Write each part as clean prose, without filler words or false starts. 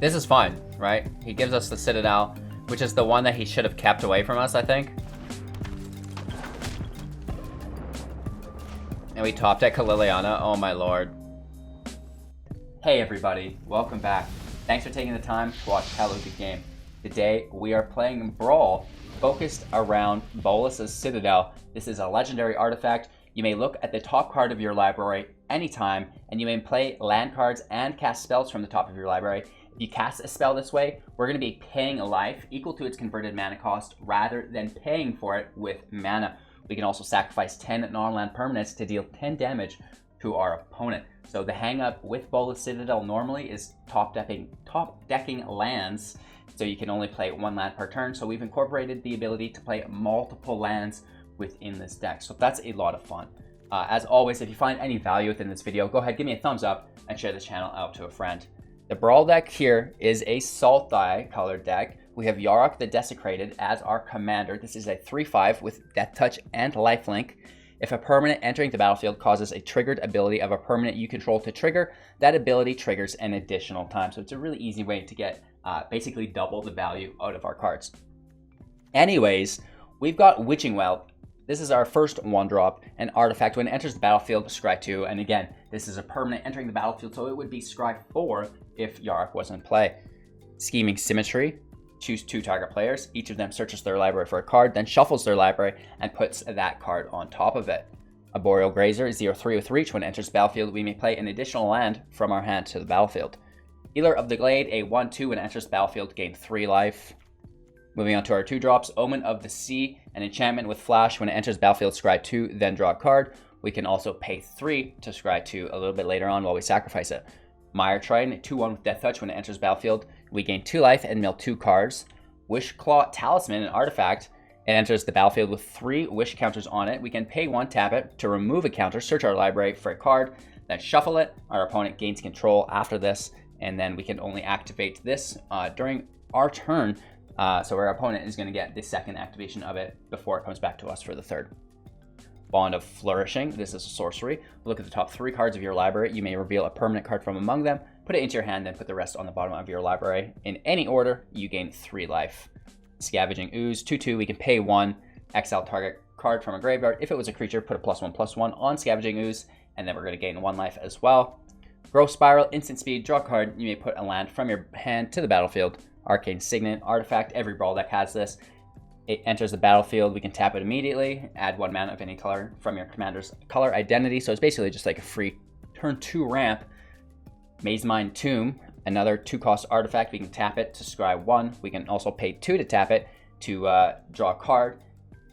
This is fun, right? He gives us the Citadel, which is the one that he should have kept away from us, I think. And we top deck Liliana. Oh my lord. Hey everybody, welcome back. Thanks for taking the time to watch Hello Good Game. Today we are playing Brawl, focused around Bolas' Citadel. This is a legendary artifact. You may look at the top card of your library anytime, and you may play land cards and cast spells from the top of your library. If you cast a spell this way, we're going to be paying a life equal to its converted mana cost rather than paying for it with mana. We can also sacrifice 10 non-land permanents to deal 10 damage to our opponent. So the hang up with Bolas Citadel normally is top decking lands, so you can only play one land per turn. So we've incorporated the ability to play multiple lands within this deck. So that's a lot of fun. As always, if you find any value within this video, go ahead, give me a thumbs up and share this channel out to a friend. The Brawl deck here is a Salt Dye colored deck. We have Yarok the Desecrated as our commander. This is a 3/5 with Death Touch and Lifelink. If a permanent entering the battlefield causes a triggered ability of a permanent you control to trigger, that ability triggers an additional time. So it's a really easy way to get basically double the value out of our cards. Anyways, we've got Witching Well. This is our first 1-drop, an artifact. When it enters the battlefield, scry 2. And again, this is a permanent entering the battlefield, so it would be scry 4 if Yarok was in play. Scheming Symmetry. Choose 2 target players. Each of them searches their library for a card, then shuffles their library and puts that card on top of it. Arboreal Grazer is 0/3 with reach. When it enters the battlefield, we may play an additional land from our hand to the battlefield. Healer of the Glade, a 1/2 when it enters the battlefield, gain 3 life. Moving on to our 2-drops, Omen of the Sea, an enchantment with flash. When it enters battlefield, scry 2, then draw a card. We can also pay 3 to scry 2 a little bit later on while we sacrifice it. Mire Trident, 2/1 with Death Touch. When it enters battlefield, we gain 2 life and mill 2 cards. Wishclaw Talisman, an artifact. It enters the battlefield with 3 wish counters on it. We can pay 1, tap it to remove a counter, search our library for a card, then shuffle it. Our opponent gains control after this, and then we can only activate this during our turn. So our opponent is going to get the second activation of it before it comes back to us for the third. Bond of Flourishing. This is a sorcery. Look at the top 3 cards of your library. You may reveal a permanent card from among them, put it into your hand, then put the rest on the bottom of your library. In any order, you gain 3 life. Scavenging Ooze, 2/2. We can pay 1, exile target card from a graveyard. If it was a creature, put a +1/+1 on Scavenging Ooze, and then we're going to gain 1 life as well. Growth Spiral, instant speed, draw a card. You may put a land from your hand to the battlefield. Arcane Signet, artifact. Every Brawl deck has this. It enters the battlefield. We can tap it immediately. Add 1 mana of any color from your commander's color identity. So it's basically just like a free turn 2 ramp. Maze Mine Tomb, another 2-cost artifact. We can tap it to scry 1. We can also pay 2 to tap it to draw a card.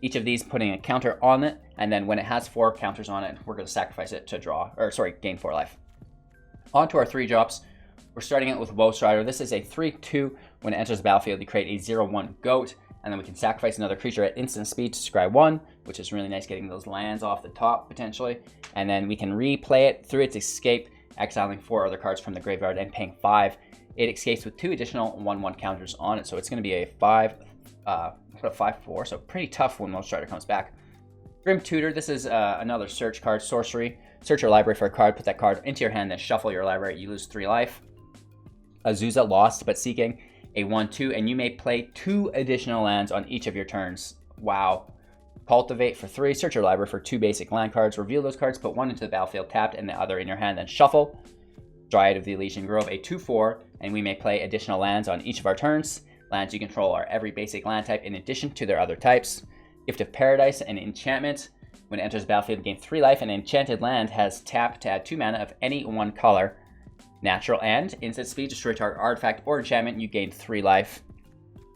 Each of these putting a counter on it, and then when it has 4 counters on it, we're going to sacrifice it to gain 4 life. On to our 3-drops. We're starting out with Woe Strider. This is a 3/2. When it enters the battlefield, you create a 0/1 goat, and then we can sacrifice another creature at instant speed to scry 1, which is really nice, getting those lands off the top potentially. And then we can replay it through its escape, exiling 4 other cards from the graveyard and paying 5. It escapes with 2 additional 1/1 counters on it, so it's going to be a 5/4, so pretty tough when Woe Strider comes back. Grim Tutor, this is another search card, sorcery. Search your library for a card, put that card into your hand, then shuffle your library. You lose 3 life. Azusa, Lost But Seeking, a 1/2, and you may play 2 additional lands on each of your turns. Wow. Cultivate for 3, search your library for 2 basic land cards, reveal those cards, put 1 into the battlefield tapped and the other in your hand, then shuffle. Dryad of the Ilysian Grove, a 2/4, and we may play additional lands on each of our turns. Lands you control are every basic land type in addition to their other types. Gift of Paradise, an enchantment. When it enters the battlefield, gain 3 life. An enchanted land has tap to add 2 mana of any 1 color. Natural End, instant speed, destroy target artifact or enchantment, you gain 3 life.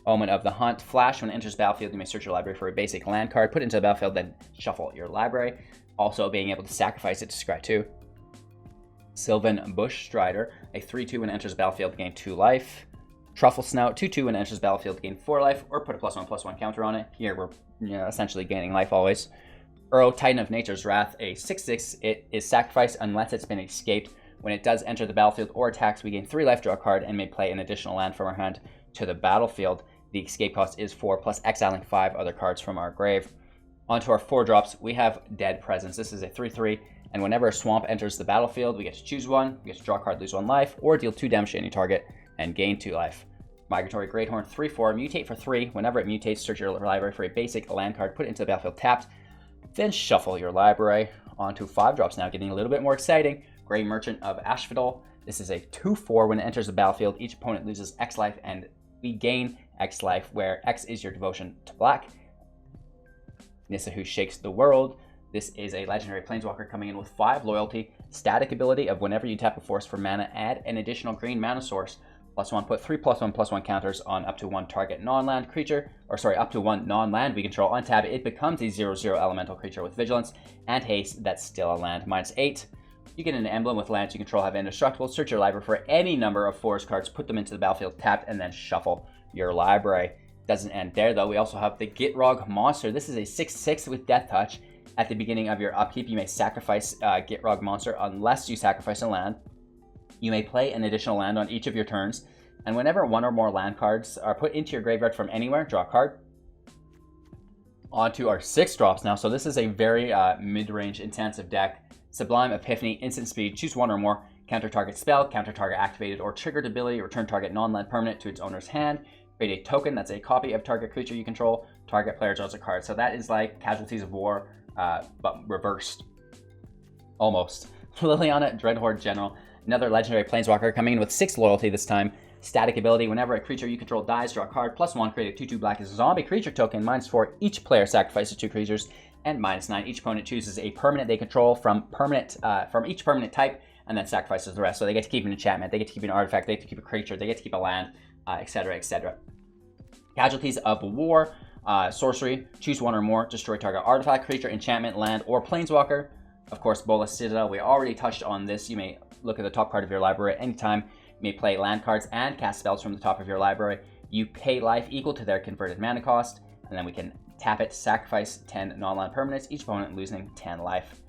Omen of the Hunt, flash. When it enters the battlefield, you may search your library for a basic land card, put it into the battlefield, then shuffle your library. Also being able to sacrifice it to scry 2. Sylvan Bush Strider, a 3/2 when it enters the battlefield, gain 2 life. Truffle Snout, 2/2 when it enters the battlefield, gain 4 life, or put a +1/+1 counter on it. Here we're essentially gaining life always. Uro, Titan of Nature's Wrath, a 6/6. It is sacrificed unless it's been escaped. When it does enter the battlefield or attacks, we gain 3 life, draw a card, and may play an additional land from our hand to the battlefield. The escape cost is 4, plus exiling 5 other cards from our grave. Onto our 4-drops, we have Dead Presence. This is a 3/3, and whenever a swamp enters the battlefield, we get to choose one. We get to draw a card, lose 1 life, or deal 2 damage to any target. and gain 2 life. Migratory Greathorn 3/4, mutate for 3. Whenever it mutates, search your library for a basic land card, put it into the battlefield tapped, then shuffle your library. Onto 5 drops now, getting a little bit more exciting. Grey Merchant of Asphodel. This is a 2/4. When it enters the battlefield, each opponent loses X life and we gain X life, where X is your devotion to black. Nissa, who shakes the world. This is a legendary planeswalker coming in with 5 loyalty. Static ability of whenever you tap a forest for mana, add an additional green mana source. +1, put 3 +1/+1 counters on up to 1 target non-land creature, or sorry, up to 1 non-land we control. Untap it, it becomes a 0/0 elemental creature with vigilance and haste that's still a land. -8. You get an emblem with lands you control have indestructible. Search your library for any number of forest cards, put them into the battlefield tapped, and then shuffle your library. Doesn't end there though. We also have the Gitrog Monster. This is a 6/6 with Death Touch. At the beginning of your upkeep, you may sacrifice Gitrog Monster unless you sacrifice a land. You may play an additional land on each of your turns, and whenever 1 or more land cards are put into your graveyard from anywhere, draw a card. On to our 6 drops now. So this is a very mid-range intensive deck. Sublime Epiphany, instant speed, choose 1 or more, counter target spell, counter target activated or triggered ability, return target non-land permanent to its owner's hand, create a token that's a copy of target creature you control, target player draws a card. So that is like Casualties of War, but reversed. Almost. Liliana, Dreadhorde General, another legendary planeswalker coming in with 6 loyalty this time. Static ability, whenever a creature you control dies, draw a card. +1, create a 2/2 black zombie creature token. -4, each player sacrifices 2 creatures. And -9, each opponent chooses a permanent they control from each permanent type, and then sacrifices the rest. So they get to keep an enchantment, they get to keep an artifact, they get to keep a creature, they get to keep a land, etc., etc. Casualties of War, sorcery, choose 1 or more, destroy target artifact, creature, enchantment, land, or planeswalker. Of course, Bolas Citadel, we already touched on this. You may look at the top card of your library at any time. You may play land cards and cast spells from the top of your library. You pay life equal to their converted mana cost, and then we can tap it, sacrifice 10 non-land permanents, each opponent losing 10 life.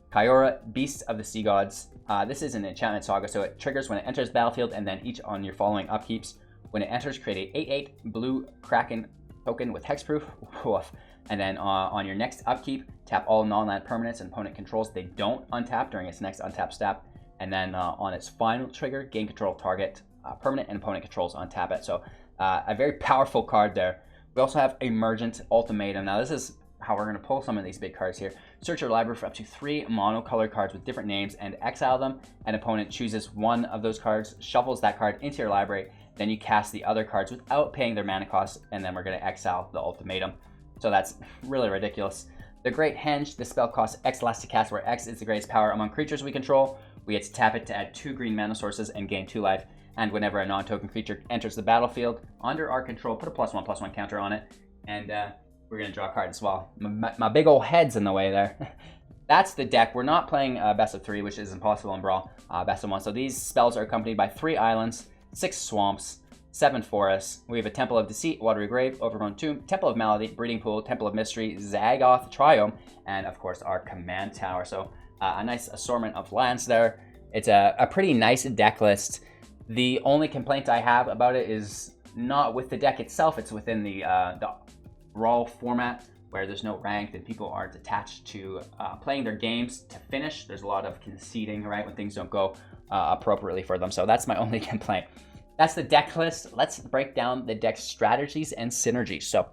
Kyora, Beasts of the Sea Gods. This is an enchantment saga, so it triggers when it enters the battlefield, and then each on your following upkeeps. When it enters, create a 8/8 blue Kraken token with hexproof. Woof. And then on your next upkeep, tap all non-land permanents and opponent controls. They don't untap during its next untap step. And then on its final trigger, gain control of target permanent and opponent controls, untap it. So a very powerful card there. We also have Emergent Ultimatum. Now this is how we're going to pull some of these big cards here. Search your library for up to 3 monocolored cards with different names and exile them. An opponent chooses 1 of those cards, shuffles that card into your library, then you cast the other cards without paying their mana cost, and then we're going to exile the Ultimatum. So that's really ridiculous. The Great Henge, the spell costs X less to cast, where X is the greatest power among creatures we control. We get to tap it to add 2 green mana sources and gain 2 life. And whenever a non-token creature enters the battlefield under our control, put a +1/+1 counter on it, and we're going to draw a card as well. My big old head's in the way there. That's the deck. We're not playing best of 3, which is impossible in Brawl, best of 1. So these spells are accompanied by 3 islands, 6 swamps, 7 forests. We have a Temple of Deceit, Watery Grave, Overgrown Tomb, Temple of Malady, Breeding Pool, Temple of Mystery, Zagoth Triome, and of course our Command Tower. So a nice assortment of lands there. It's a pretty nice deck list. The only complaint I have about it is not with the deck itself, it's within the Brawl format, where there's no ranked and people aren't attached to playing their games to finish. There's a lot of conceding, right, when things don't go appropriately for them. So that's my only complaint. That's the deck list. Let's break down the deck strategies and synergies. So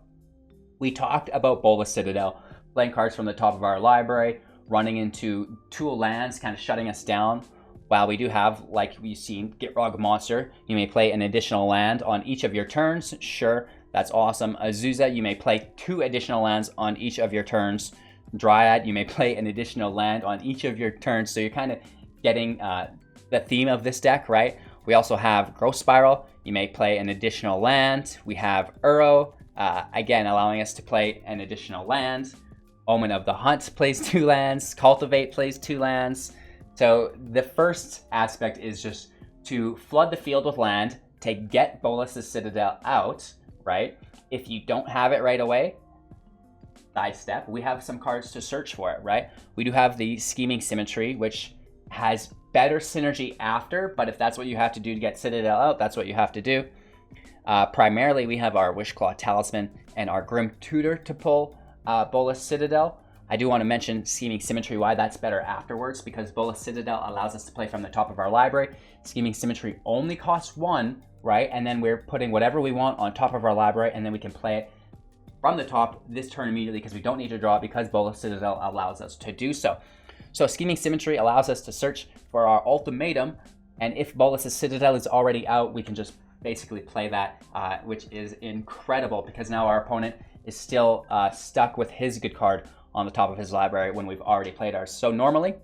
we talked about Bolas Citadel, playing cards from the top of our library, running into 2 lands, kind of shutting us down. While we do have, like we've seen, Gitrog Monster, you may play an additional land on each of your turns. Sure, that's awesome. Azusa, you may play 2 additional lands on each of your turns. Dryad, you may play an additional land on each of your turns. So you're kind of getting the theme of this deck, right? We also have Growth Spiral. You may play an additional land. We have Uro, again, allowing us to play an additional land. Omen of the Hunt plays 2 lands. Cultivate plays 2 lands. So the first aspect is just to flood the field with land to get Bolas' Citadel out, right? If you don't have it right away, side step, we have some cards to search for it, right? We do have the Scheming Symmetry, which has better synergy after, but if that's what you have to do to get Citadel out, that's what you have to do. Primarily, we have our Wishclaw Talisman and our Grim Tutor to pull Bolas Citadel. I do want to mention Scheming Symmetry, why that's better afterwards, because Bolas Citadel allows us to play from the top of our library. Scheming Symmetry only costs 1, right? And then we're putting whatever we want on top of our library, and then we can play it from the top this turn immediately because we don't need to draw it because Bolas Citadel allows us to do so. So Scheming Symmetry allows us to search for our ultimatum, and if Bolas' Citadel is already out, we can just basically play that, which is incredible because now our opponent is still stuck with his good card on the top of his library when we've already played ours. So normally,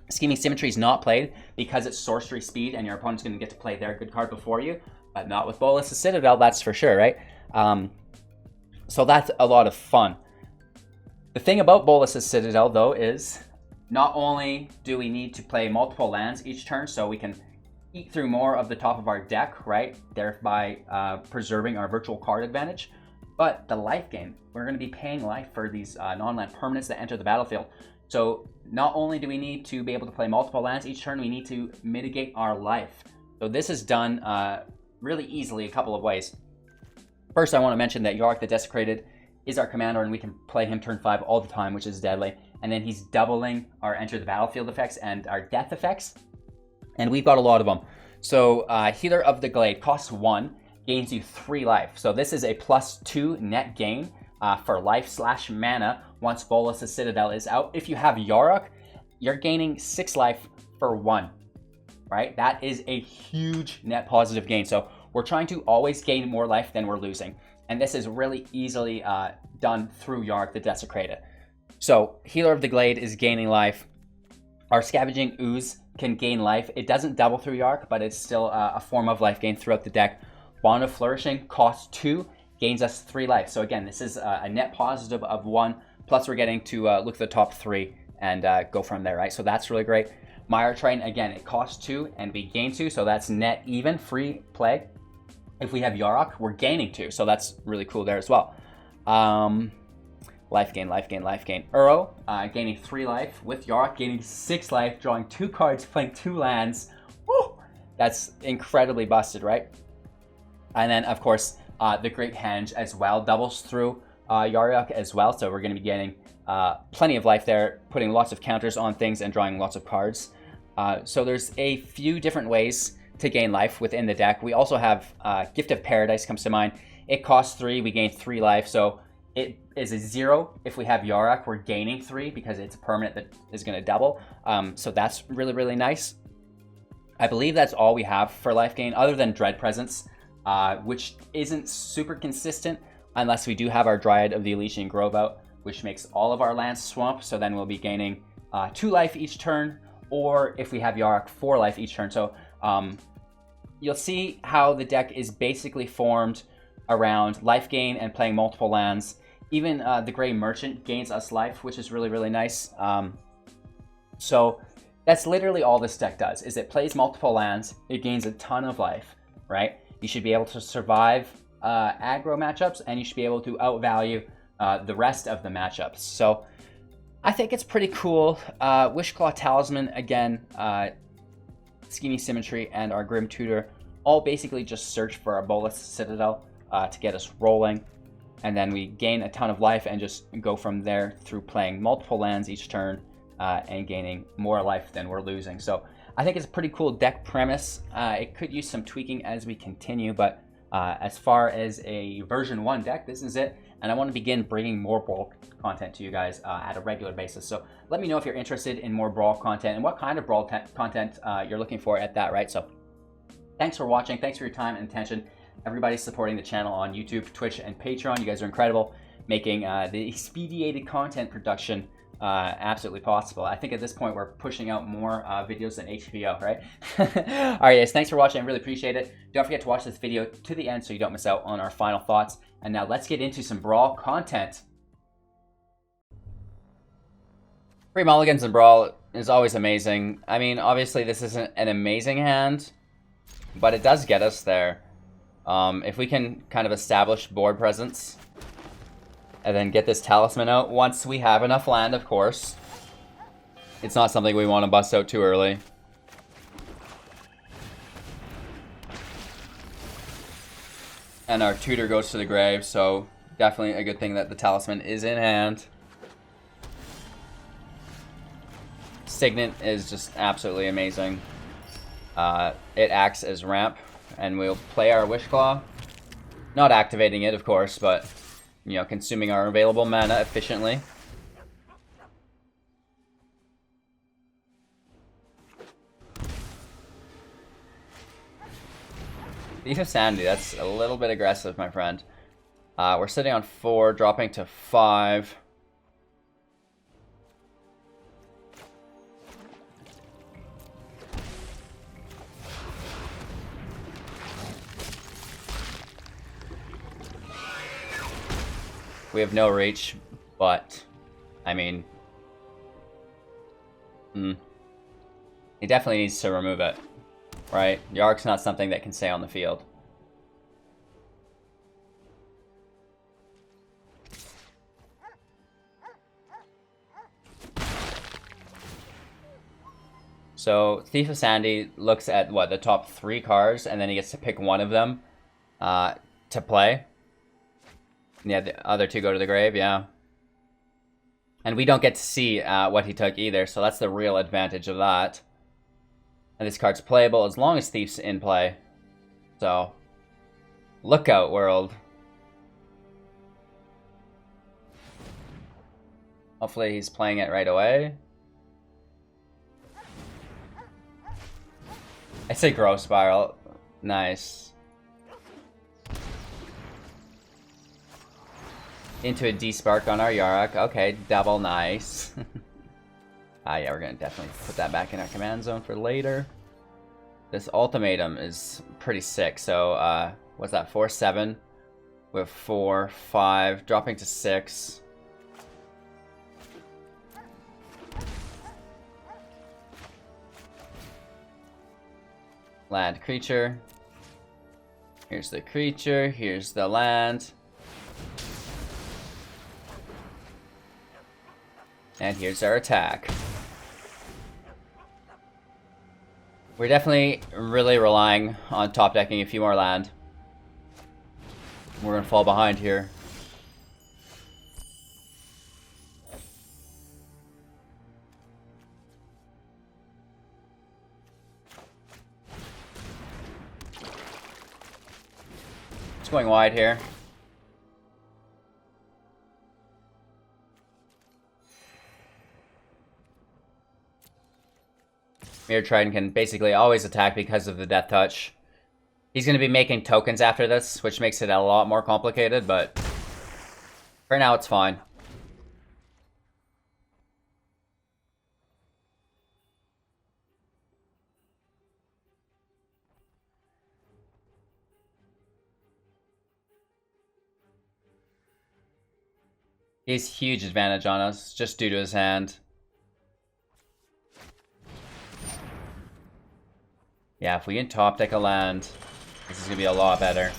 Scheming Symmetry is not played because it's sorcery speed and your opponent's going to get to play their good card before you, but not with Bolas' Citadel, that's for sure, right? So that's a lot of fun. The thing about Bolas' Citadel, though, is not only do we need to play multiple lands each turn so we can eat through more of the top of our deck, right, thereby preserving our virtual card advantage, but the life gain. We're going to be paying life for these non-land permanents that enter the battlefield. So not only do we need to be able to play multiple lands each turn, we need to mitigate our life. So this is done really easily a couple of ways. First, I want to mention that Yarok the Desecrated is our commander, and we can play him turn 5 all the time, which is deadly. And then he's doubling our enter the battlefield effects and our death effects, and we've got a lot of them. So Healer of the Glade costs 1, gains you 3 life. So this is a +2 net gain for life/mana once Bolas' Citadel is out. If you have Yarok, you're gaining 6 life for 1, right? That is a huge net positive gain. So we're trying to always gain more life than we're losing. And this is really easily done through Yarok the Desecrated. So Healer of the Glade is gaining life. Our Scavenging Ooze can gain life. It doesn't double through Yarok, but it's still a form of life gain throughout the deck. Bond of Flourishing costs 2, gains us 3 life. So again, this is a net positive of 1, plus we're getting to look at the top 3 and go from there, right? So that's really great. Mire Train, again, it costs 2 and we gain 2, so that's net even, free play. If we have Yarok, we're gaining 2, so that's really cool there as well. Life gain, life gain, life gain. Uro, gaining 3 life with Yarok, gaining 6 life, drawing 2 cards, playing 2 lands. Woo! That's incredibly busted, right? And then, of course, the Great Henge as well doubles through Yarok as well, so we're going to be getting plenty of life there, putting lots of counters on things and drawing lots of cards. So there's a few different ways to gain life within the deck. We also have Gift of Paradise comes to mind. It costs 3, we gain 3 life, so it is a 0. If we have Yarok, we're gaining 3 because it's a permanent that is going to double. So that's really, really nice. I believe that's all we have for life gain, other than Dread Presence, which isn't super consistent unless we do have our Dryad of the Ilysian Grove out, which makes all of our lands swamp, so then we'll be gaining 2 life each turn, or if we have Yarok, 4 life each turn. So you'll see how the deck is basically formed around life gain and playing multiple lands. Even the Grey Merchant gains us life, which is really, really nice. So that's literally all this deck does, is it plays multiple lands, it gains a ton of life, right? You should be able to survive aggro matchups, and you should be able to outvalue the rest of the matchups. So I think it's pretty cool. Wishclaw Talisman, again, Scheming Symmetry, and our Grim Tutor all basically just search for our Bolas Citadel to get us rolling. And then we gain a ton of life and just go from there through playing multiple lands each turn and gaining more life than we're losing. So I think it's a pretty cool deck premise. It could use some tweaking as we continue, but as far as a version 1 deck, this is it. And I want to begin bringing more Brawl content to you guys at a regular basis. So let me know if you're interested in more Brawl content and what kind of Brawl content you're looking for at that, right? So thanks for watching. Thanks for your time and attention. Everybody's supporting the channel on YouTube, Twitch, and Patreon. You guys are incredible, making the expedited content production absolutely possible. I think at this point we're pushing out more videos than HBO, right? All right, guys, thanks for watching. I really appreciate it. Don't forget to watch this video to the end so you don't miss out on our final thoughts. And now let's get into some Brawl content. 3 mulligans in Brawl is always amazing. I mean, obviously this isn't an amazing hand, but it does get us there. If we can kind of establish board presence and then get this talisman out once we have enough land, of course. It's not something we want to bust out too early. And our tutor goes to the grave, so definitely a good thing that the talisman is in hand. Signet is just absolutely amazing. It acts as ramp and we'll play our Wish Claw. Not activating it, of course, but, you know, consuming our available mana efficiently. Thief of Sanity, that's a little bit aggressive, my friend. We're sitting on 4, dropping to 5. We have no reach, but, I mean, he definitely needs to remove it, right? Yarok's not something that can stay on the field. So, Thief of Sanity looks at, what, the top 3 cards, and then he gets to pick one of them to play. Yeah, the other 2 go to the grave, yeah. And we don't get to see what he took either, so that's the real advantage of that. And this card's playable as long as Thief's in play. So, look out, world. Hopefully he's playing it right away. I say Growth Spiral. Nice. Into a D-Spark on our Yarok. Okay, double nice. Yeah, we're gonna definitely put that back in our command zone for later. This ultimatum is pretty sick. So, what's that? 4-7. We have 4, 5, dropping to 6. Land creature. Here's the creature. Here's the land. And here's our attack. We're definitely really relying on top decking a few more land. We're gonna fall behind here. It's going wide here. Mirror Trident can basically always attack because of the Death Touch. He's going to be making tokens after this, which makes it a lot more complicated, but for now it's fine. He has huge advantage on us, just due to his hand. Yeah, if we can top deck a land, this is going to be a lot better.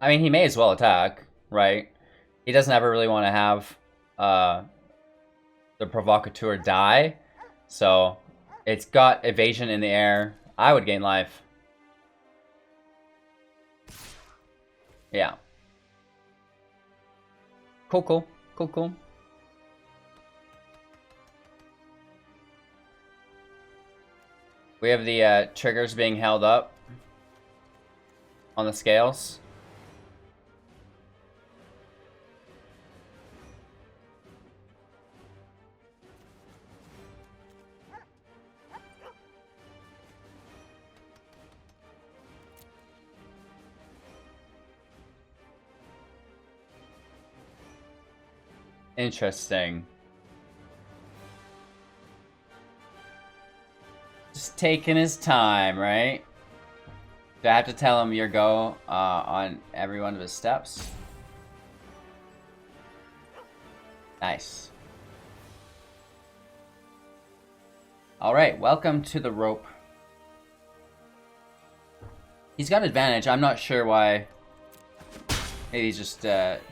I mean, he may as well attack, right? He doesn't ever really want to have the Provocateur die. So, it's got evasion in the air. I would gain life. Yeah. Cool, cool. Cool, cool. We have the triggers being held up on the scales. Interesting. Just taking his time, right? Do I have to tell him your go on every one of his steps? Nice. Alright, welcome to the rope. He's got advantage. I'm not sure why Maybe he's just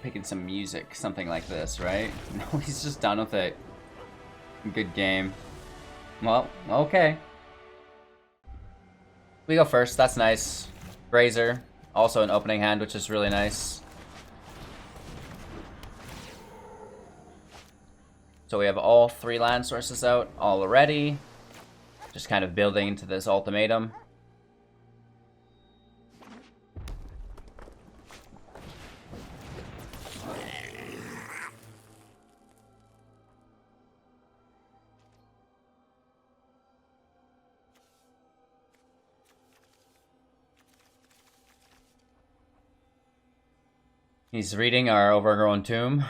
picking some music, something like this, right? No, he's just done with it. Good game. Well, okay. We go first, that's nice. Grazer, also an opening hand, which is really nice. So we have all 3 land sources out already. Just kind of building into this ultimatum. He's reading our Overgrown Tomb.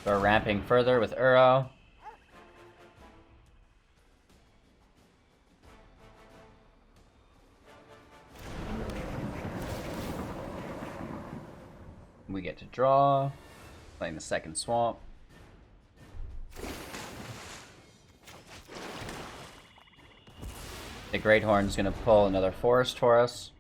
We're ramping further with Uro. We get to draw, playing the second swamp. The Greathorn's gonna pull another forest for us.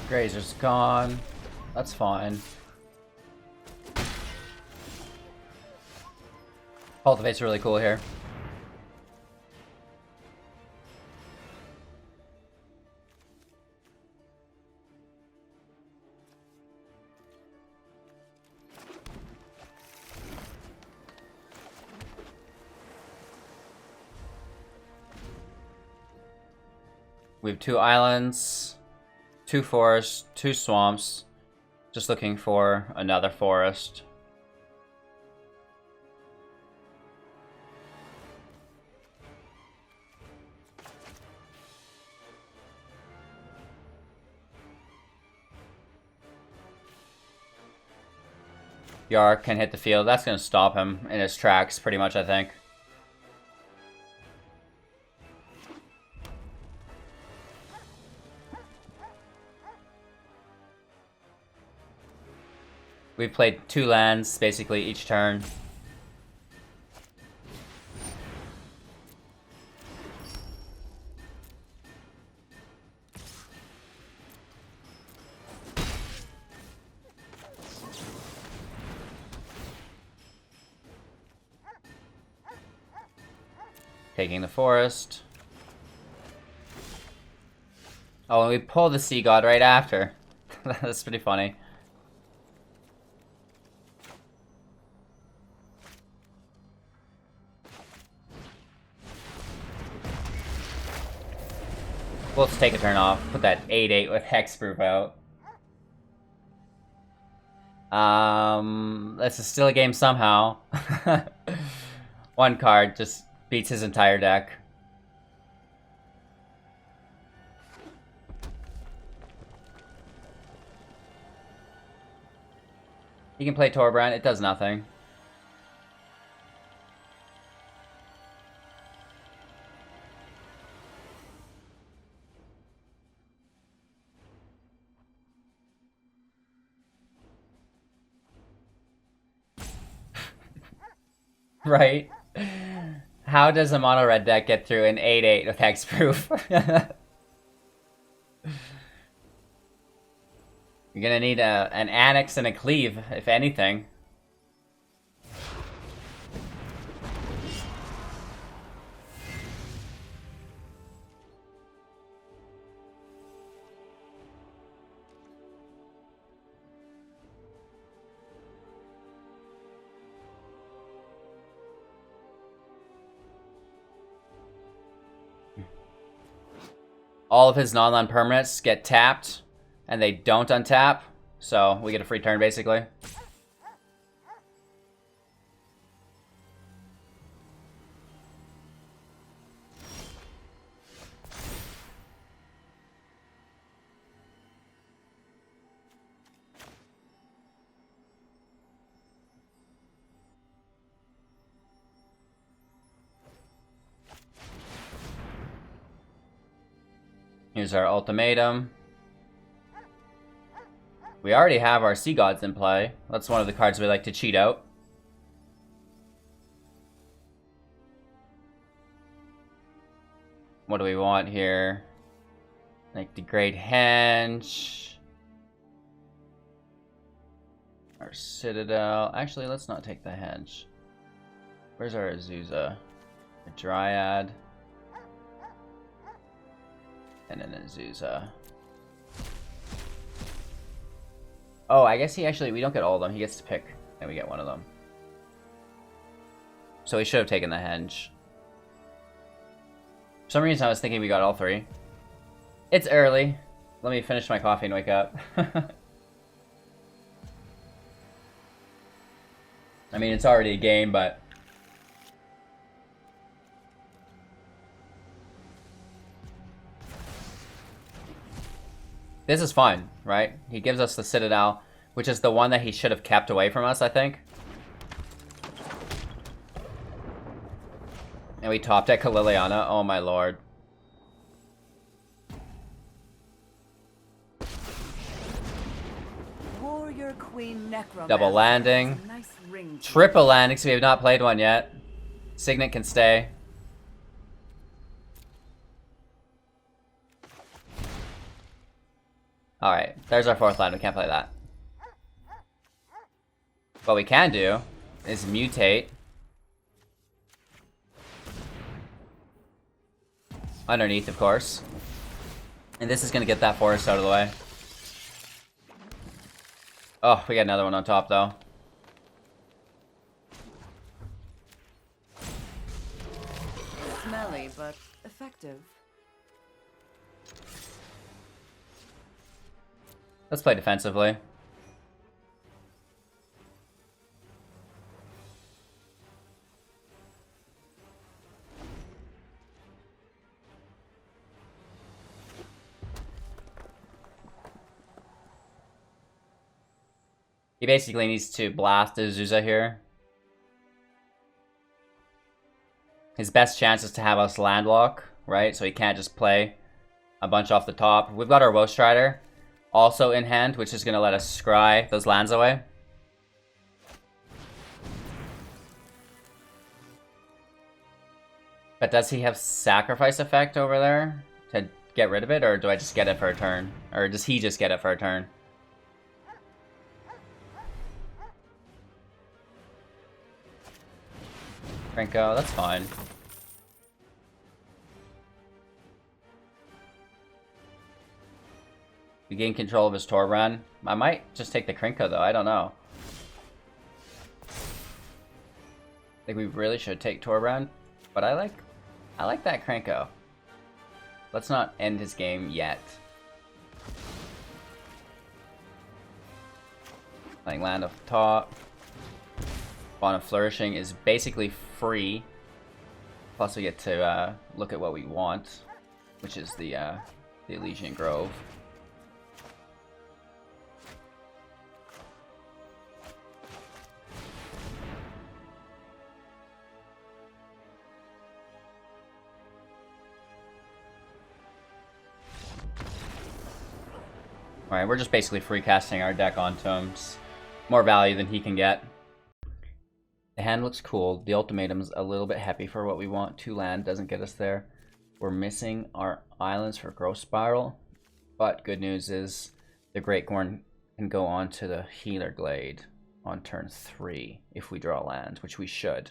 Grazer's gone. That's fine. Cultivate's really cool here. We have 2 islands, 2 forests, 2 swamps. Just looking for another forest. Yarok can hit the field. That's going to stop him in his tracks, pretty much, I think. We've played 2 lands, basically, each turn. Taking the forest. Oh, and we pull the Sea God right after. That's pretty funny. We'll just take a turn off. Put that 8/8 with Hexproof out. This is still a game somehow. 1 card just beats his entire deck. You can play Torbrand, it does nothing. Right? How does a mono red deck get through an 8/8 with hexproof? You're gonna need an Annex and a Cleave, if anything. All of his non-land permanents get tapped, and they don't untap, so we get a free turn, basically. Here's our ultimatum. We already have our Sea Gods in play. That's one of the cards we like to cheat out. What do we want here? Like Degrade Henge. Our Citadel. Actually, let's not take the Henge. Where's our Azusa? A Dryad. And an Azusa. Oh, I guess we don't get all of them. He gets to pick, and we get one of them. So we should have taken the Henge. For some reason, I was thinking we got all three. It's early. Let me finish my coffee and wake up. I mean, it's already a game, but... This is fun, right? He gives us the Citadel, which is the one that he should have kept away from us, I think. And we top deck Liliana. Oh my lord. Warrior Queen Necromancer. Double landing. Nice ring. Triple landing, so we have not played one yet. Signet can stay. Alright, there's our fourth land. We can't play that. What we can do is mutate. Underneath, of course. And this is going to get that forest out of the way. Oh, we got another one on top, though. Smelly, but effective. Let's play defensively. He basically needs to blast Azusa here. His best chance is to have us landlock, right? So he can't just play a bunch off the top. We've got our Woe Strider also in hand, which is going to let us scry those lands away. But does he have sacrifice effect over there to get rid of it, or do I just get it for a turn? Or does he just get it for a turn? Franco, that's fine. We gain control of his Torbrand. I might just take the Krinko though, I don't know. I think we really should take Torbrand, but I like that Krinko. Let's not end his game yet. Playing land off the top. Bond of Flourishing is basically free. Plus we get to look at what we want, which is the Ilysian Grove. Alright, we're just basically free casting our deck onto him. Just more value than he can get. The hand looks cool. The ultimatum's a little bit heavy for what we want. 2 land doesn't get us there. We're missing our islands for Growth Spiral. But good news is the Greathorn can go on to the Healer Glade on turn 3 if we draw land, which we should.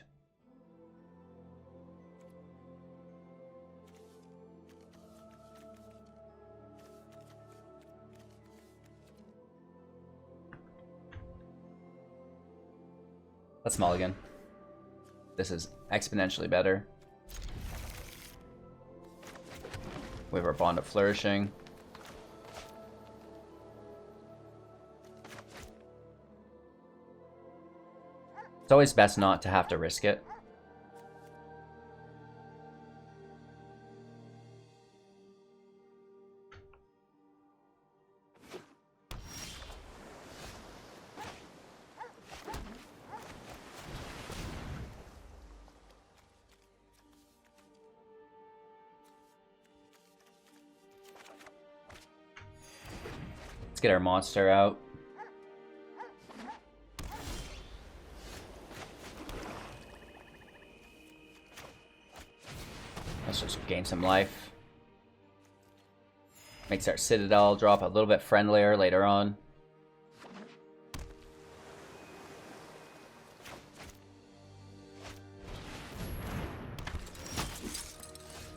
Let's mulligan. This is exponentially better. We have our Bond of Flourishing. It's always best not to have to risk it. get our monster out. Let's just gain some life. Makes our Citadel drop a little bit friendlier later on.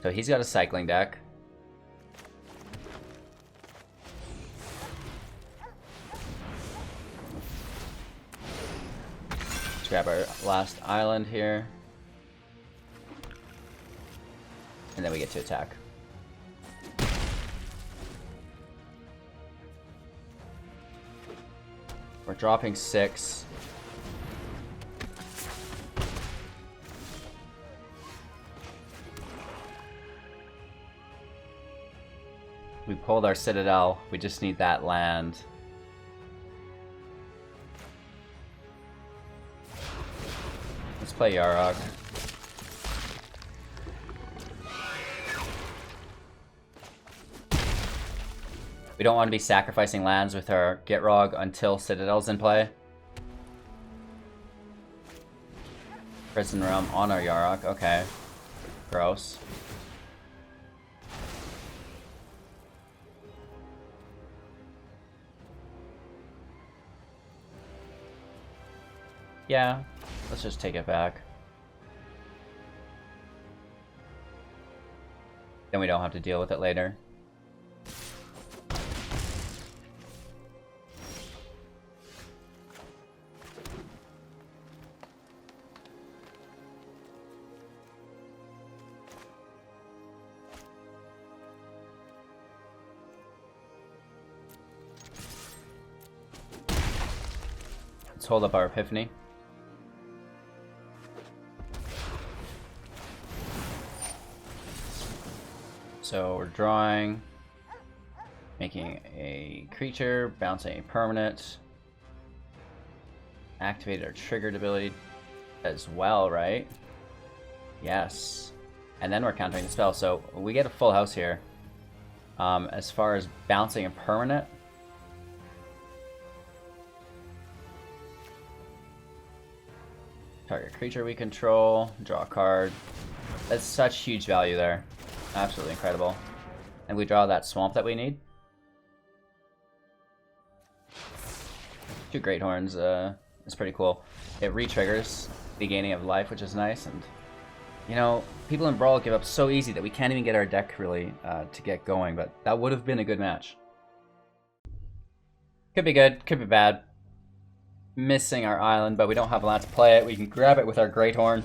So he's got a cycling deck. Let's grab our last island here. And then we get to attack. We're dropping 6. We pulled our Citadel. We just need that land. Let's play Yarok. We don't want to be sacrificing lands with our Gitrog until Citadel's in play. Prison Realm on our Yarok. Okay. Gross. Yeah, let's just take it back. Then we don't have to deal with it later. Let's hold up our Epiphany. So we're drawing, making a creature, bouncing a permanent, activate our triggered ability as well, right? Yes. And then we're countering the spell, so we get a full house here. As far as bouncing a permanent, target creature we control, draw a card. That's such huge value there. Absolutely incredible. And we draw that swamp that we need. 2 Greathorns is pretty cool. It re-triggers the gaining of life, which is nice. And, you know, people in Brawl give up so easy that we can't even get our deck really to get going. But that would have been a good match. Could be good, could be bad. Missing our island, but we don't have a lot to play it. We can grab it with our Greathorn.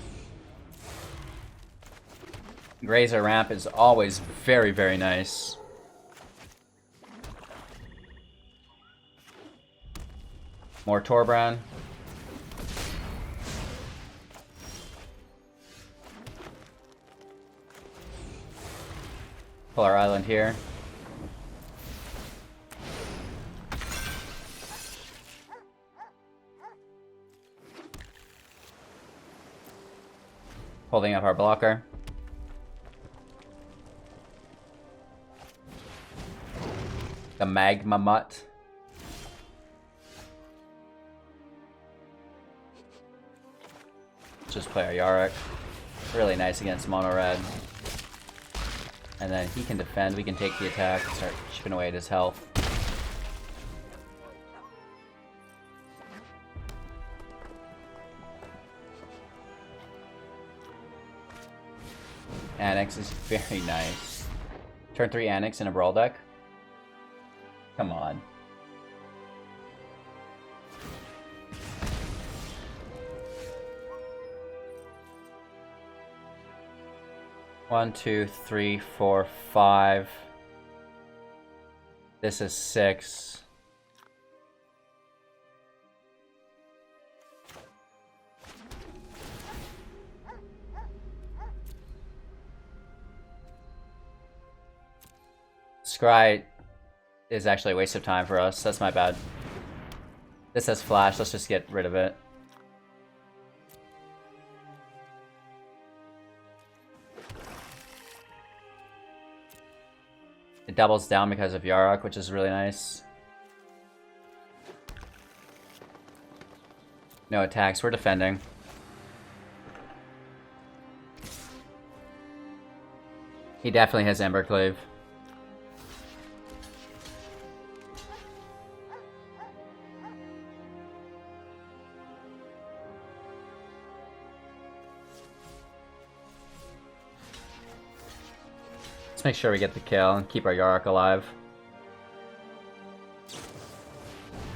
Grazer ramp is always very, very nice. More Torbran. Pull our island here. Holding up our blocker. The Magma Mutt. Just play our Yarok. Really nice against mono red. And then he can defend, we can take the attack and start chipping away at his health. Annex is very nice. Turn 3 Annex in a Brawl deck? Come on. One, two, three, four, 5. This is 6. Scry is actually a waste of time for us. That's my bad. This has flash. Let's just get rid of it. It doubles down because of Yarok, which is really nice. No attacks, we're defending. He definitely has Embercleave. Let's make sure we get the kill and keep our Yarok alive.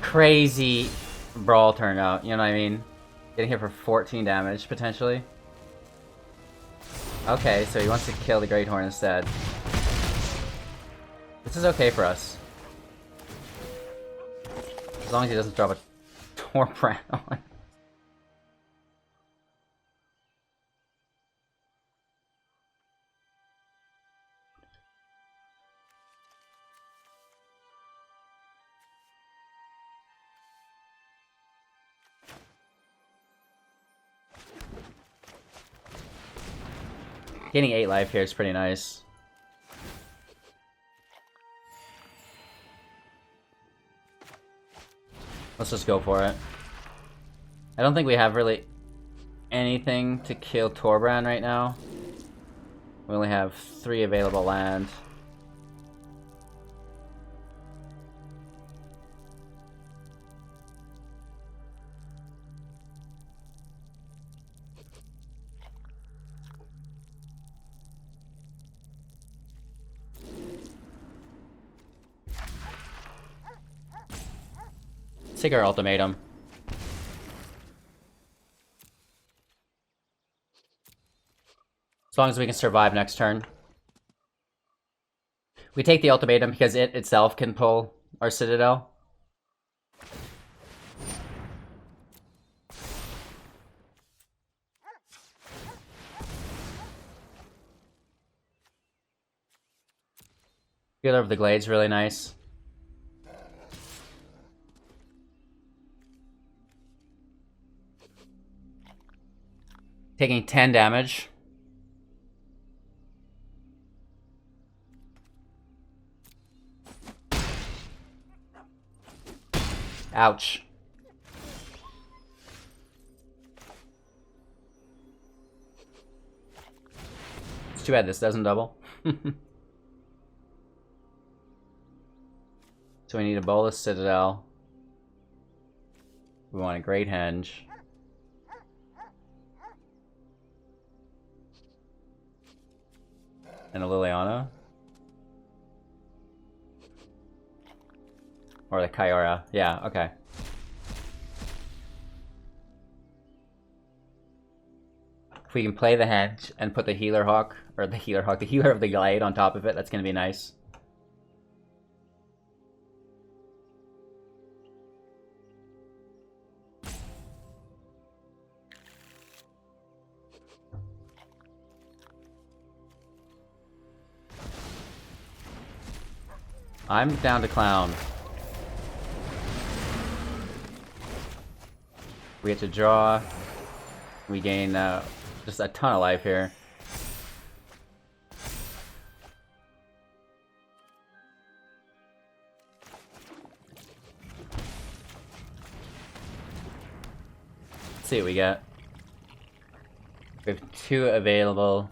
Crazy brawl turnout, you know what I mean? Getting hit for 14 damage, potentially. Okay, so he wants to kill the Greathorn instead. This is okay for us. As long as he doesn't drop a Torbrand on. Getting 8 life here is pretty nice. Let's just go for it. I don't think we have really anything to kill Torbrand right now. We only have 3 available land. Take our ultimatum. As long as we can survive next turn. We take the ultimatum because it itself can pull our Citadel. Healer of the Glade's really nice. Taking 10 damage. Ouch. It's too bad this doesn't double. So we need a Bolas Citadel. We want a Great Henge. And a Liliana. Or the Kyora. Yeah, okay. If we can play the Henge and put the Healer Hawk, or the Healer Hawk, the Healer of the Glade on top of it, that's gonna be nice. I'm down to clown. We get to draw. We gain just a ton of life here. Let's see what we get. We have 2 available.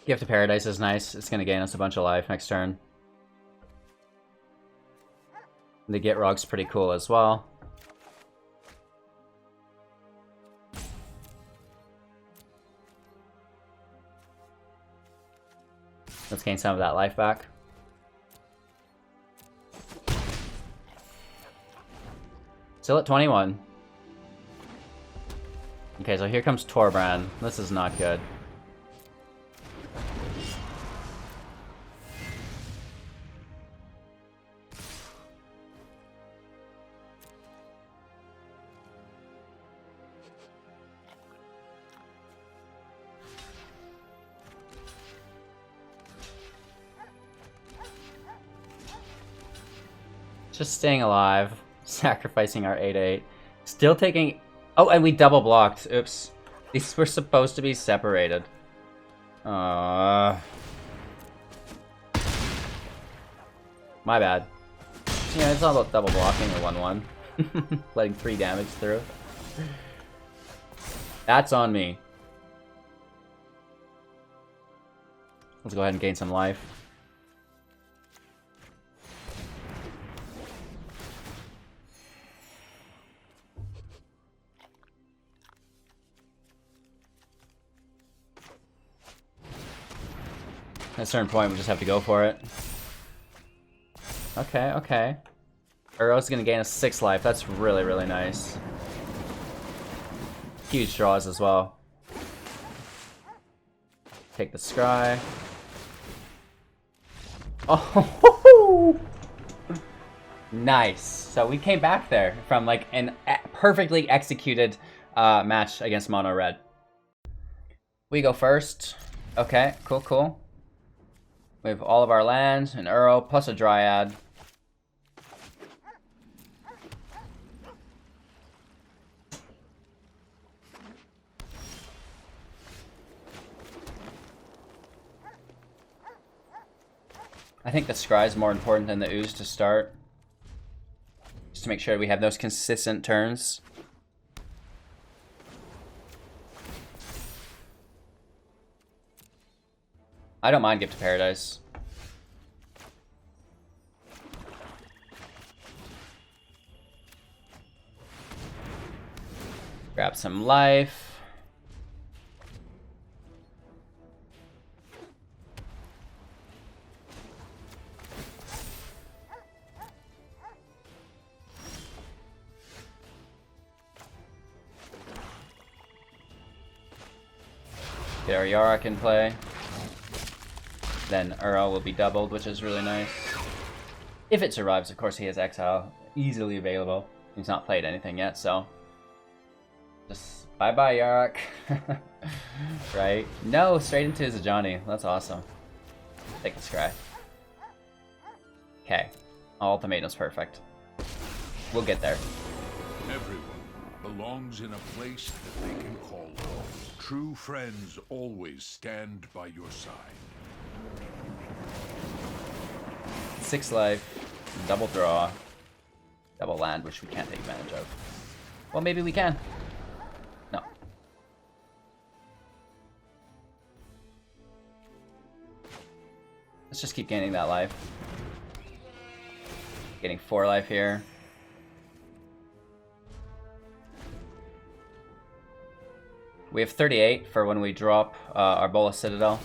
Gift of Paradise is nice. It's gonna gain us a bunch of life next turn. The Gitrog's pretty cool as well. Let's gain some of that life back. Still at 21. Okay, so here comes Torbrand. This is not good. Just staying alive, sacrificing our 8/8. Still taking... Oh, and we double blocked. Oops. These were supposed to be separated. My bad. Yeah, it's all about double blocking or 1-1. Letting 3 damage through. That's on me. Let's go ahead and gain some life. At a certain point, we just have to go for it. Okay, okay. Arrow's gonna gain us 6 life. That's really, really nice. Huge draws as well. Take the scry. Oh, nice. So we came back there from like an perfectly executed match against Mono Red. We go first. Okay, cool, cool. We have all of our lands, an Uro, plus a Dryad. I think the Scry is more important than the Ooze to start. Just to make sure we have those consistent turns. I don't mind Gift to Paradise. Grab some life. Get our Yarok in play. Then Uro will be doubled, which is really nice. If it survives, of course, he has Exile easily available. He's not played anything yet, so... just bye-bye, Yarok. Right? No, straight into his Ajani. That's awesome. Take the Scry. Okay. Ultimatum's perfect. We'll get there. Everyone belongs in a place that they can call home. True friends always stand by your side. 6 life, double draw, double land, which we can't take advantage of. Well, maybe we can. No. Let's just keep gaining that life. Getting 4 life here. We have 38 for when we drop our Bolas Citadel.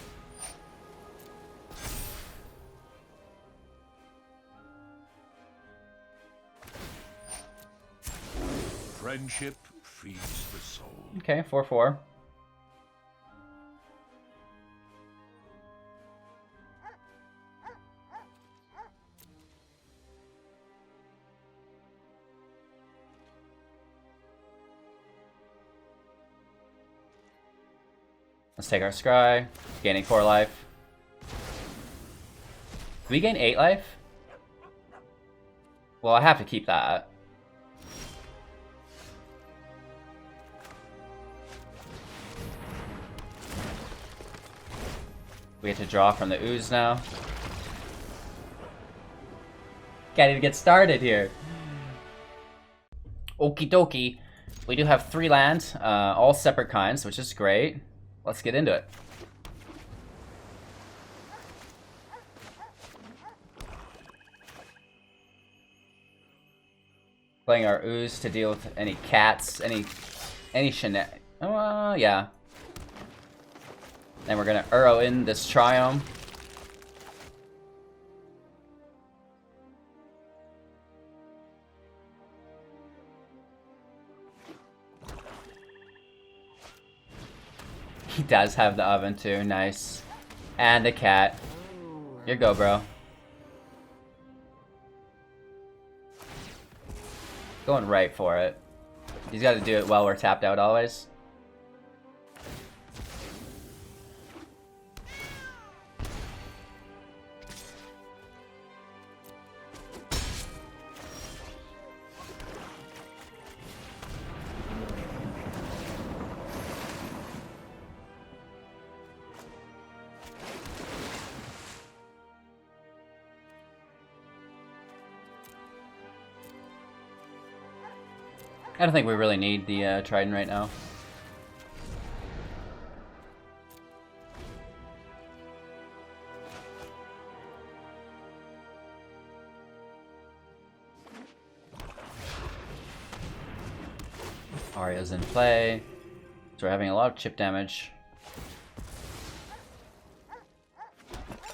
Friendship feeds the soul. Okay, 4-4. Let's take our Scry, gaining 4 life. Do we gain 8 life? Well, I have to keep that. We have to draw from the Ooze now. Can't even get started here. Okie dokie. We do have 3 lands, all separate kinds, which is great. Let's get into it. Playing our Ooze to deal with any cats, any yeah. Then we're gonna Uro in this Triome. He does have the oven too, nice. And a cat. Here you go, bro. Going right for it. He's got to do it while we're tapped out always. I don't think we really need the Trident right now. Arya's in play, so we're having a lot of chip damage.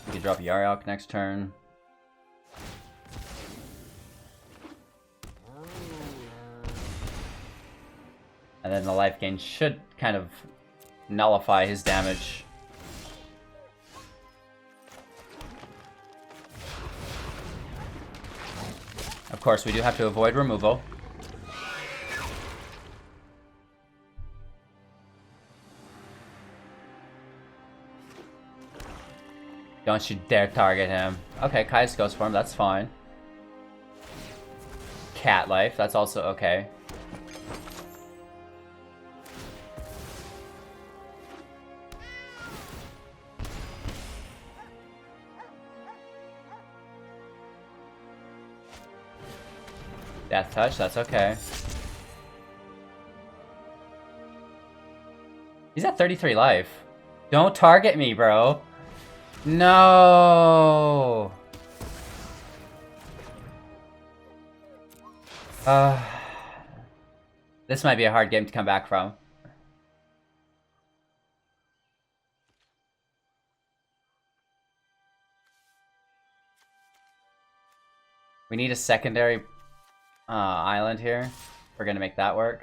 We can drop Yarok next turn. And then the life gain should kind of nullify his damage. Of course, we do have to avoid removal. Don't you dare target him. Okay, Kai's goes for him, that's fine. Cat life, that's also okay. Death touch, that's okay. He's at 33 life. Don't target me, bro. No. This might be a hard game to come back from. We need a secondary island here. We're gonna make that work.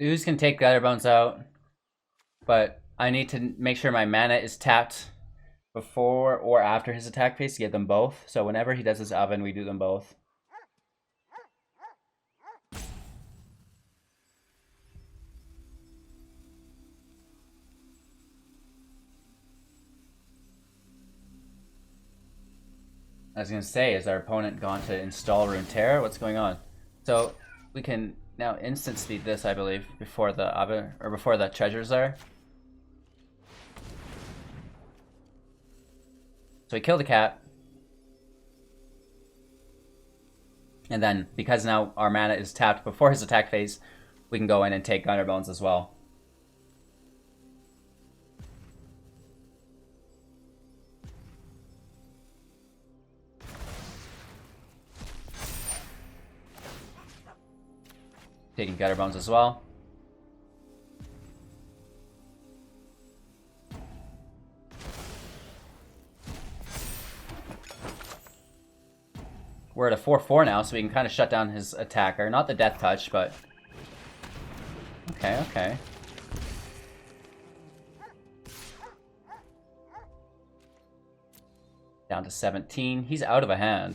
Ooze can take Gutterbones out, but I need to make sure my mana is tapped before or after his attack phase to get them both. So whenever he does his oven, we do them both. I was gonna say, is our opponent gone to install Rune Terror? What's going on? So we can now instant speed this, I believe, before the oven or before the treasures are. So we kill the cat. And then, because now our mana is tapped before his attack phase, we can go in and take Gutterbones as well. Taking Gutterbones as well. We're at a 4/4 now, so we can kind of shut down his attacker. Not the death touch, but... Okay, okay. Down to 17. He's out of a hand.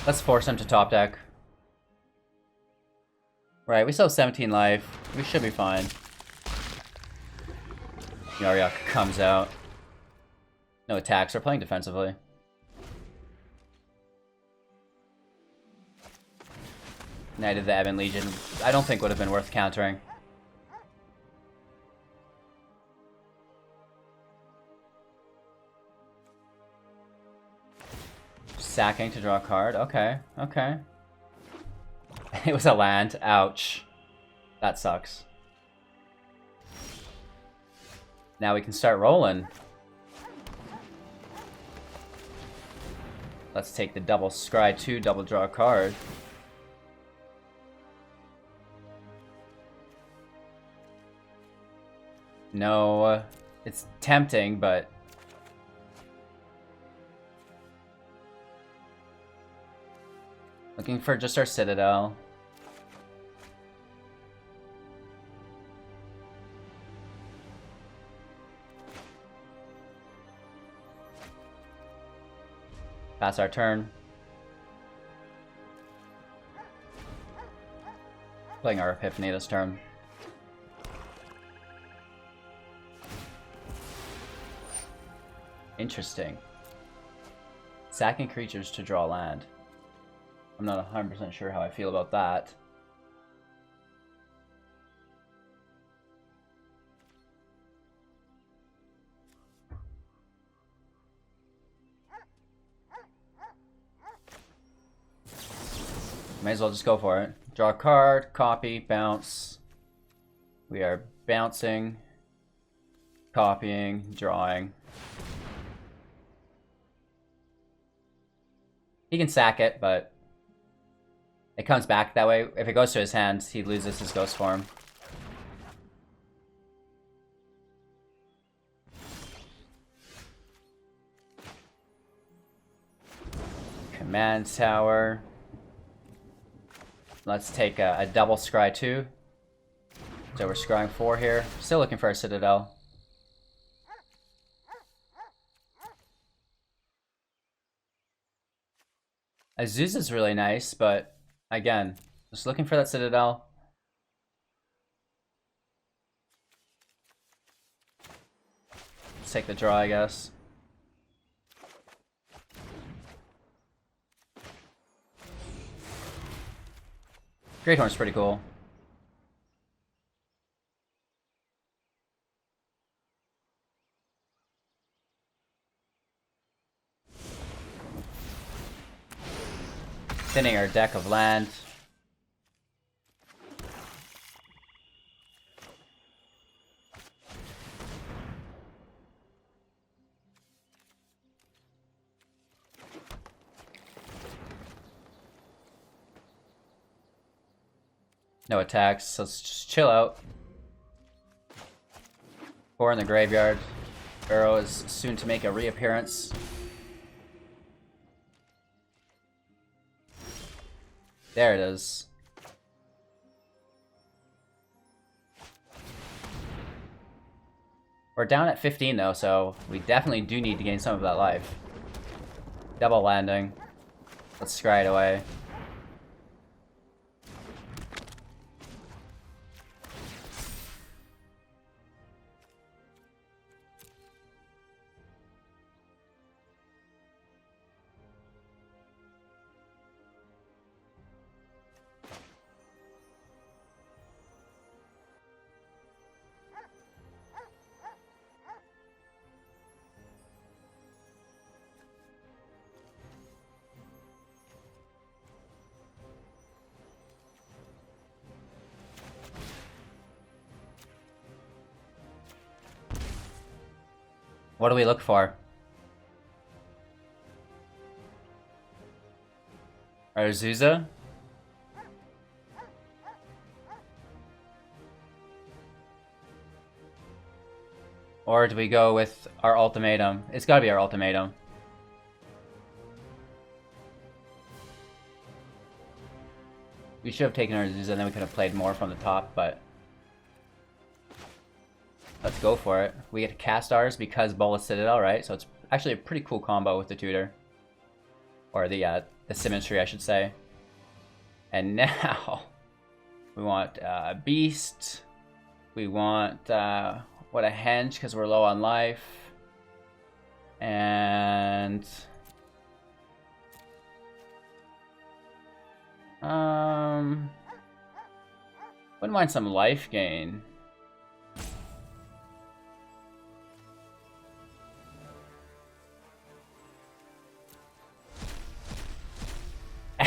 Let's force him to top deck. Right, we still have 17 life. We should be fine. Yarok comes out. No attacks, we're playing defensively. Knight of the Ebon Legion, I don't think would have been worth countering. Sacking to draw a card. Okay, okay. It was a land. Ouch. That sucks. Now we can start rolling. Let's take the double scry 2, double draw a card. No, it's tempting, but looking for just our Citadel. Pass our turn. Playing our Epiphany this turn. Interesting. Sacking creatures to draw land. I'm not 100% sure how I feel about that. May as well just go for it. Draw a card, copy, bounce. We are bouncing, copying, drawing. He can sack it, but it comes back that way. If it goes to his hand, he loses his ghost form. Command tower. Let's take a double scry 2. So we're scrying 4 here. Still looking for a Citadel. Azusa's really nice, but again, just looking for that Citadel. Let's take the draw, I guess. Greathorn's pretty cool. Thinning our deck of land. No attacks, so let's just chill out. 4 in the graveyard. Arrow is soon to make a reappearance. There it is. We're down at 15 though, so we definitely do need to gain some of that life. Double landing. Let's scry it away. What do we look for? Azusa? Or do we go with our ultimatum? It's gotta be our ultimatum. We should have taken our Azusa and then we could have played more from the top, but let's go for it. We get to cast ours because Bolas Citadel, right? So it's actually a pretty cool combo with the tutor. Or the symmetry, I should say. And now, we want Beast. We want, a Henge, because we're low on life. And wouldn't mind some life gain.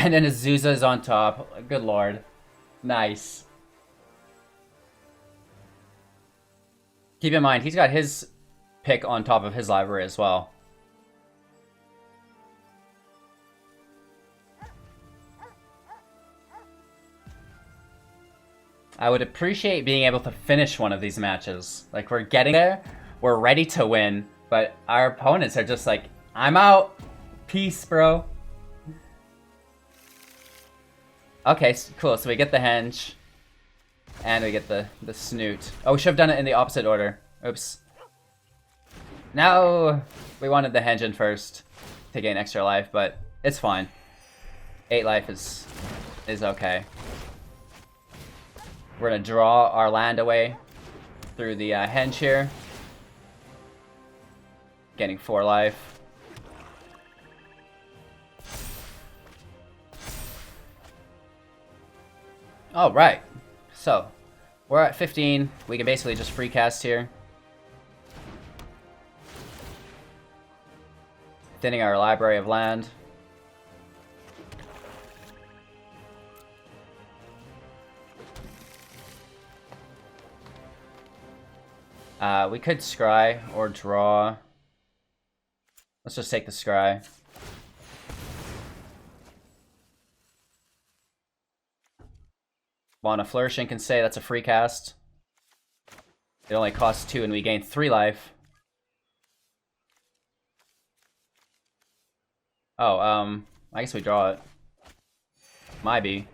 And then Azusa is on top. Good lord. Nice. Keep in mind, he's got his pick on top of his library as well. I would appreciate being able to finish one of these matches. Like, we're getting there, we're ready to win, but our opponents are just like, I'm out. Peace, bro. Okay, cool. So we get the henge. And we get the snoot. Oh, we should have done it in the opposite order. Oops. No! We wanted the henge in first to gain extra life, but it's fine. 8 life is okay. We're gonna draw our land away through the henge here. Getting 4 life. Alright. So, we're at 15. We can basically just free cast here. Thinning our library of land. We could scry or draw. Let's just take the scry. Want a Flourishing can say that's a free cast. It only costs 2 and we gain 3 life. Oh, I guess we draw it. Might be.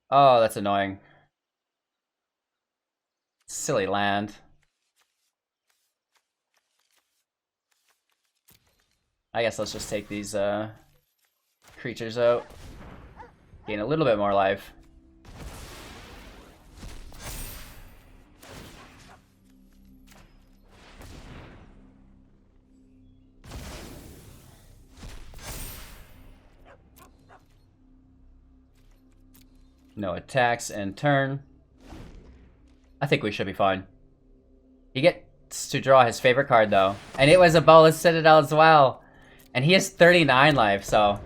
Oh, that's annoying. Silly land. I guess let's just take these creatures out. Gain a little bit more life. No attacks and turn. I think we should be fine. He gets to draw his favorite card though. And it was a Bolas Citadel as well. And he has 39 life, so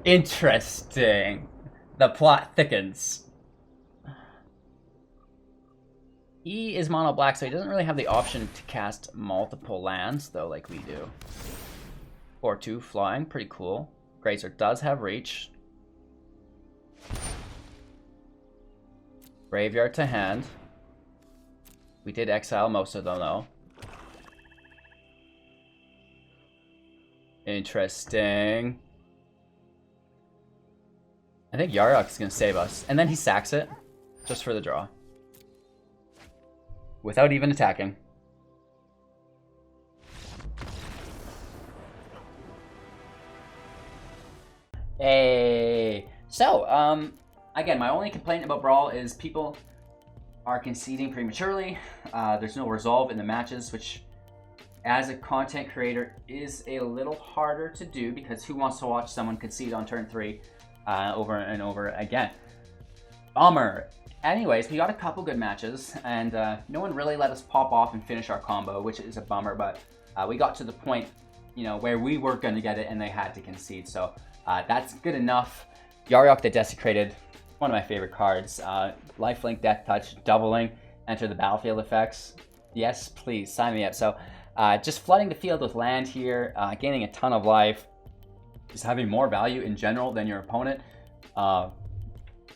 interesting. The plot thickens. He is mono black, so he doesn't really have the option to cast multiple lands, though, like we do. 4/2 flying, pretty cool. Grazer does have reach. Graveyard to hand. We did exile most of them, though. Interesting. I think Yarok is going to save us. And then he sacks it, just for the draw. Without even attacking. Hey! So, again, my only complaint about Brawl is people are conceding prematurely. There's no resolve in the matches, which, as a content creator, is a little harder to do, because who wants to watch someone concede on turn 3? Over and over again. Bummer. Anyways, we got a couple good matches, and no one really let us pop off and finish our combo, which is a bummer, but we got to the point, you know, where we were going to get it and they had to concede, so that's good enough. Yarok the Desecrated, one of my favorite cards. Lifelink, Death Touch, doubling, enter the battlefield effects. Yes, please, sign me up. So, just flooding the field with land here, gaining a ton of life, just having more value in general than your opponent. And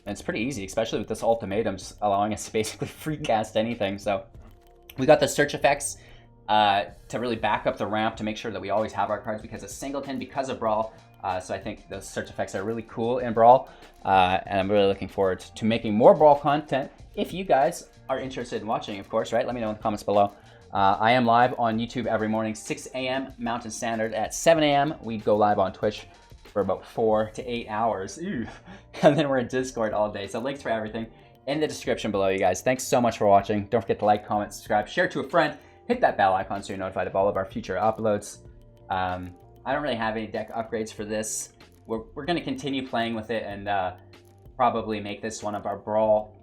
it's pretty easy, especially with this ultimatums allowing us to basically free cast anything. So we got the search effects to really back up the ramp to make sure that we always have our cards, because it's singleton, because of Brawl. So I think those search effects are really cool in Brawl. And I'm really looking forward to making more Brawl content. If you guys are interested in watching, of course, right? Let me know in the comments below. I am live on YouTube every morning, 6 a.m. Mountain Standard. At 7 a.m. we go live on Twitch for about 4 to 8 hours. Ew. And then we're in Discord all day. So links for everything in the description below, you guys. Thanks so much for watching. Don't forget to like, comment, subscribe, share to a friend. Hit that bell icon so you're notified of all of our future uploads. I don't really have any deck upgrades for this. We're going to continue playing with it and probably make this one of our Brawl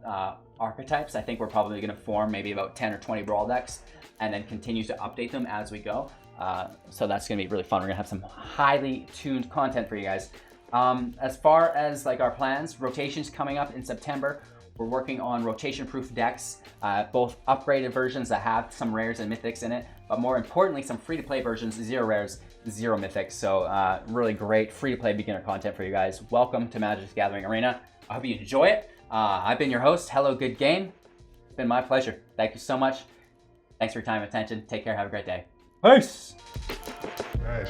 archetypes. I think we're probably going to form maybe about 10 or 20 Brawl decks and then continue to update them as we go. So that's gonna be really fun. We're gonna have some highly tuned content for you guys. As far as like our plans, rotations coming up in September. We're working on rotation-proof decks, both upgraded versions that have some rares and mythics in it, but more importantly, some free-to-play versions, 0 rares, 0 mythics. So really great free-to-play beginner content for you guys. Welcome to Magic the Gathering Arena. I hope you enjoy it. I've been your host. Hello, good game. It's been my pleasure. Thank you so much. Thanks for your time and attention. Take care. Have a great day. Peace. Nice.